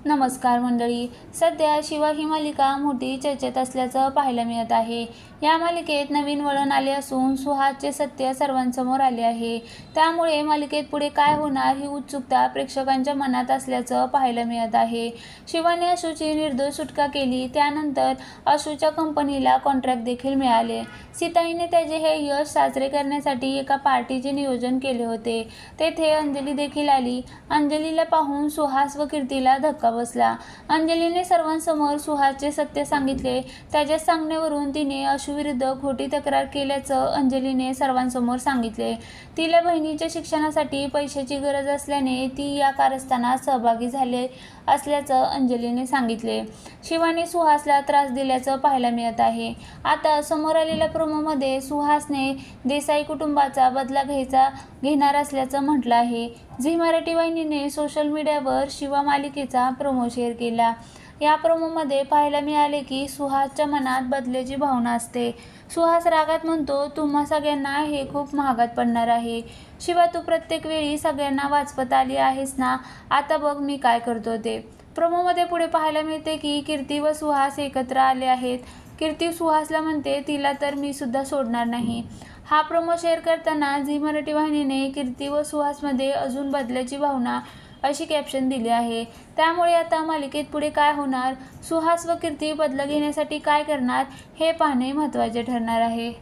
नमस्कार मंडळी. सध्या शिवा ही मालिका मोठी चर्चेत असल्याचं पाहायला मिळत आहे. या मालिकेत नवीन वळण आले असून सुहासचे सत्य सर्वांसमोर आले आहे. त्यामुळे मालिकेत पुढे काय होणार ही उत्सुकता प्रेक्षकांच्या मनात असल्याचं पाहायला मिळत आहे. शिवाने अशूची निर्दोष सुटका केली. त्यानंतर अशूच्या कंपनीला कॉन्ट्रॅक्ट देखील मिळाले. सीताईने त्याचे हे यश साजरे करण्यासाठी एका पार्टीचे नियोजन केले होते. तेथे अंजली देखील आली. अंजलीला पाहून सुहास व कीर्तीला धक्का बसला. अंजलीने सर्वांसमोर सुहासचे सत्य सांगितले. त्याच्या सांगण्यावरून तिने अशूविरुद्ध खोटी तक्रार केल्याचं अंजलीने सर्वांसमोर सांगितले. तिला बहिणीच्या शिक्षणासाठी पैशाची गरज असल्याने ती या कारस्थानात सहभागी झाले असल्याचं अंजलीने सांगितले. शिवाने सुहासला त्रास दिल्याचं पाहायला मिळत आहे. आता समोर आलेल्या प्रोमोमध्ये सुहासने देसाई कुटुंबाचा बदला घेणार असल्याचं म्हटलं आहे. झी मराठी वाहिनीने सोशल मीडियावर शिवा मालिकेचा प्रोमो शेअर केला. या प्रोमोमध्ये पाहायला मिळाले की सुहासच्या मनात बदल्याची भावना असते. सुहास रागात म्हणतो, तुम्हा सगळ्यांना हे खूप महागात पडणार आहे. शिवा, तू प्रत्येक वेळी सगळ्यांना वाचवत आली आहेस ना, आता बघ मी काय करतो ते. प्रोमोमध्ये पुढे पाहायला मिळते की कीर्ती व सुहास एकत्र आले आहेत. कीर्ती सुहासला म्हणते, तिला तर मी सुद्धा सोडणार नाही. हा प्रोमो शेअर करताना झी मराठी वाहिनीने कीर्ती व सुहासमध्ये अजून बदल्याची भावना अशी कॅप्शन दिली आहे. त्यामुळे आता मालिकेत पुढे काय होणार, सुहास व कीर्ती बदला घेण्यासाठी काय करणार हे पाहणे महत्त्वाचे ठरणार आहे.